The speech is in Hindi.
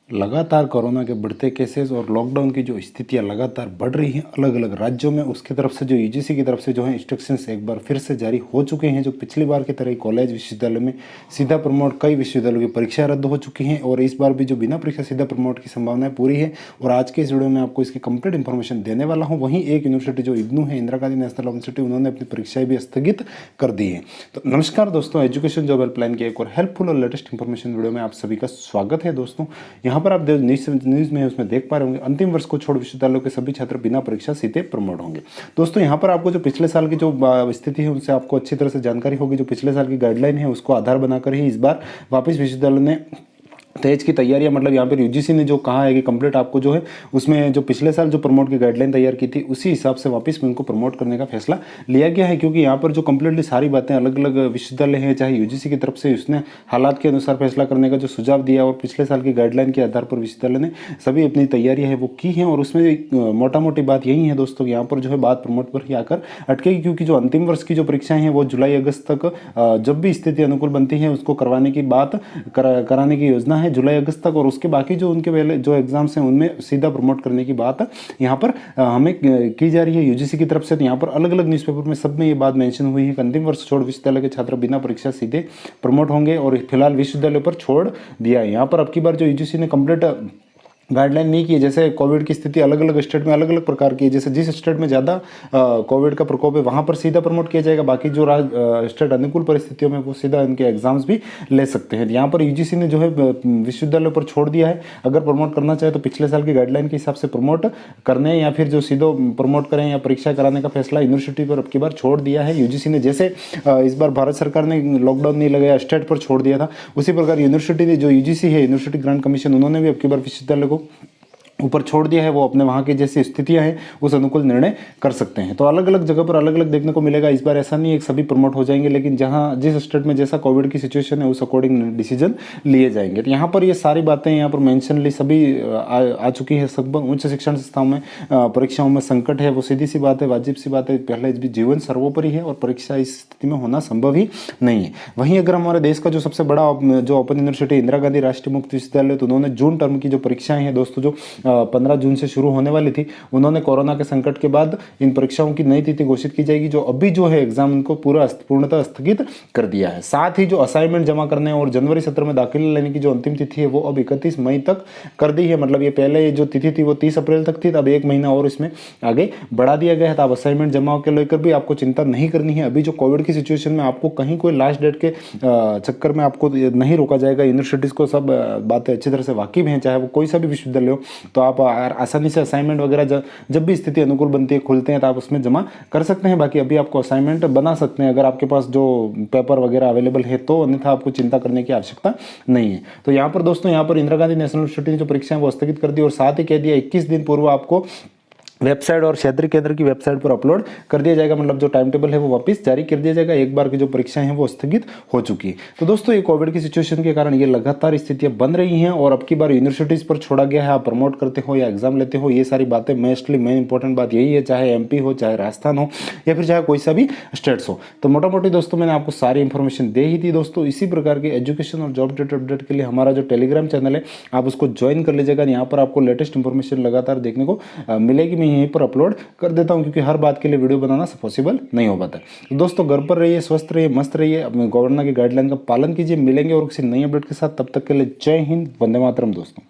लगातार कोरोना के बढ़ते केसेस और लॉकडाउन की जो स्थितियां लगातार बढ़ रही हैं अलग अलग राज्यों में, उसकी तरफ से जो यूजीसी की तरफ से जो है इंस्ट्रक्शंस एक बार फिर से जारी हो चुके हैं। जो पिछली बार की तरह कॉलेज विश्वविद्यालय में सीधा प्रमोट, कई विश्वविद्यालयों की परीक्षा रद्द हो चुकी हैं और इस बार भी जो बिना परीक्षा सीधा प्रमोट की संभावनाएं पूरी है। और आज के इस वीडियो में आपको इसकी कंप्लीट इन्फॉर्मेशन देने वाला हूँ। वहीं एक यूनिवर्सिटी जो इग्नू है, इंदिरा गांधी नेशनल यूनिवर्सिटी, उन्होंने अपनी परीक्षाएं भी स्थगित कर दी है। तो नमस्कार दोस्तों, एजुकेशन जॉब हेल्पलाइन की एक और हेल्पफुल और लेटेस्ट इन्फॉर्मेशन वीडियो में आप सभी का स्वागत है। दोस्तों यहाँ पर आप न्यूज़ में उसमें देख पा रहे होंगे, अंतिम वर्ष को छोड़ विश्वविद्यालयों के सभी छात्र बिना परीक्षा सीधे प्रमोट होंगे। दोस्तों यहाँ पर आपको जो पिछले साल की जो स्थिति है उनसे आपको अच्छी तरह से जानकारी होगी। जो पिछले साल की गाइडलाइन है उसको आधार बनाकर ही इस बार वापस विश्वविद्यालय ने तेज की तैयारियां, मतलब यहाँ पर यूजीसी ने जो कहा है कि कंप्लीट आपको जो है उसमें जो पिछले साल जो प्रमोट की गाइडलाइन तैयार की थी उसी हिसाब से वापस में उनको प्रमोट करने का फैसला लिया गया है। क्योंकि यहाँ पर जो कंप्लीटली सारी बातें अलग अलग विश्वविद्यालय हैं, चाहे यूजीसी की तरफ से उसने हालात के अनुसार फैसला करने का जो सुझाव दिया और पिछले साल की गाइडलाइन के आधार पर विश्वविद्यालय ने सभी अपनी तैयारियाँ है वो की हैं। और उसमें मोटा मोटी बात यही है दोस्तों, यहाँ पर जो है बात प्रमोट पर ही आकर अटकेगी। क्योंकि जो अंतिम वर्ष की जो परीक्षाएं हैं वो जुलाई अगस्त तक जब भी स्थिति अनुकूल बनती है उसको करवाने की बात कराने की योजना है, जुलाई अगस्त तक। और उसके बाकी जो उनके पहले जो एग्जाम्स हैं उनमें सीधा प्रमोट करने की बात यहाँ पर हमें की जा रही है यूजीसी की तरफ से। तो यहाँ पर अलग अलग न्यूज़पेपर में सब में ये बात मेंशन हुई है कि अंतिम वर्ष छोड़ विश्वविद्यालय के छात्र बिना परीक्षा सीधे प्रमोट होंगे। और फिलहाल विश्वविद्यालय पर छोड़ दिया है। यहाँ पर अब की बार जो यूजीसी ने कंप्लीट गाइडलाइन नहीं की है। जैसे कोविड की स्थिति अलग अलग स्टेट में अलग अलग प्रकार की है, जैसे जिस स्टेट में ज़्यादा कोविड का प्रकोप है वहाँ पर सीधा प्रमोट किया जाएगा। बाकी जो स्टेट अनुकूल परिस्थितियों में वो सीधा इनके एग्जाम्स भी ले सकते हैं। यहाँ पर यूजीसी ने जो है विश्वविद्यालय पर छोड़ दिया है, अगर प्रमोट करना चाहे तो पिछले साल की गाइडलाइन के हिसाब से प्रमोट करने या फिर जो सीधो प्रमोट करें या परीक्षा कराने का फैसला यूनिवर्सिटी पर अब की बार छोड़ दिया है यूजीसी ने। जैसे इस बार भारत सरकार ने लॉकडाउन नहीं लगाया, स्टेट पर छोड़ दिया था, उसी प्रकार यूनिवर्सिटी ने, जो यूजीसी है यूनिवर्सिटी ग्रांट कमीशन, उन्होंने भी अब की बार विश्वविद्यालय को ऊपर छोड़ दिया है। वो अपने वहाँ की जैसी स्थितियाँ हैं उस अनुकूल निर्णय कर सकते हैं। तो अलग अलग जगह पर अलग अलग देखने को मिलेगा। इस बार ऐसा नहीं है कि सभी प्रमोट हो जाएंगे, लेकिन जहाँ जिस स्टेट में जैसा कोविड की सिचुएशन है उस अकॉर्डिंग डिसीजन लिए जाएंगे। तो यहाँ पर ये सारी बातें यहाँ पर मेंशनली सभी आ चुकी है। सब उच्च शिक्षण संस्थाओं में परीक्षाओं में संकट है, वो सीधी सी बात है, वाजिब सी बात है। पहले भी जीवन सर्वोपरि है और परीक्षा इस स्थिति में होना संभव ही नहीं है। वहीं अगर हमारे देश का जो सबसे बड़ा जो ओपन यूनिवर्सिटी इंदिरा गांधी राष्ट्रीय मुक्त विश्वविद्यालय, तो उन्होंने जून टर्म की जो परीक्षाएं हैं दोस्तों, जो 15 जून से शुरू होने वाली थी, उन्होंने कोरोना के संकट के बाद इन परीक्षाओं की नई तिथि घोषित की जाएगी। जो अभी जो है एग्जाम उनको पूर्णतः स्थगित कर दिया है। साथ ही जो असाइनमेंट जमा करने और जनवरी सत्र में दाखिला लेने की जो अंतिम तिथि है वो अब 31 मई तक कर दी है। मतलब ये पहले जो तिथि थी वो 30 अप्रैल तक थी, अब एक महीना और इसमें आगे बढ़ा दिया गया है। तो आप असाइनमेंट जमा के लेकर भी आपको चिंता नहीं करनी है। अभी जो कोविड की सिचुएशन में आपको कहीं कोई लास्ट डेट के चक्कर में आपको नहीं रोका जाएगा। यूनिवर्सिटीज़ को सब बातें अच्छी तरह से वाकिफ हैं, चाहे वो कोई सा भी विश्वविद्यालय हो। तो आप आसानी से असाइनमेंट वगैरह जब भी स्थिति अनुकूल बनती है, खुलते हैं, तो आप उसमें जमा कर सकते हैं। बाकी अभी आपको असाइनमेंट बना सकते हैं अगर आपके पास जो पेपर वगैरह अवेलेबल है, तो अन्यथा आपको चिंता करने की आवश्यकता नहीं है। तो यहाँ पर दोस्तों, यहाँ पर इंदिरा गांधी नेशनल यूनिवर्सिटी ने जो परीक्षाएं वो स्थगित कर दी और साथ ही कह दिया 21 दिन पूर्व आपको वेबसाइट और क्षेत्रीय केंद्र की वेबसाइट पर अपलोड कर दिया जाएगा। मतलब जो टाइम टेबल है वो वापस जारी कर दिया जाएगा। एक बार की जो परीक्षाएं हैं वो स्थगित हो चुकी है। तो दोस्तों ये कोविड की सिचुएशन के कारण ये लगातार स्थितियां बन रही हैं और अब की बार यूनिवर्सिटीज़ पर छोड़ा गया है। आप प्रमोट करते हो या एग्जाम लेते हो, ये सारी बातें मोस्टली मेन इंपॉर्टेंट बात यही है, चाहे एमपी हो, चाहे राजस्थान हो, या फिर चाहे कोई सा भी स्टेट्स हो। तो मोटा मोटी दोस्तों मैंने आपको सारी इन्फॉर्मेशन दे ही थी। दोस्तों इसी प्रकार के एजुकेशन और जॉब रिलेटेड अपडेट के लिए हमारा जो टेलीग्राम चैनल है आप उसको ज्वाइन कर लीजिएगा। यहाँ पर आपको लेटेस्ट इंफॉर्मेशन लगातार देखने को मिलेगी। मैं यहीं पर अपलोड कर देता हूं, क्योंकि हर बात के लिए वीडियो बनाना पॉसिबल नहीं हो पाता। तो दोस्तों घर पर रहिए, स्वस्थ रहिए, मस्त रहिए, अपने गवर्नर की गाइडलाइन का पालन कीजिए। मिलेंगे और किसी नई अपडेट के साथ, तब तक के लिए जय हिंद, वंदे मातरम दोस्तों।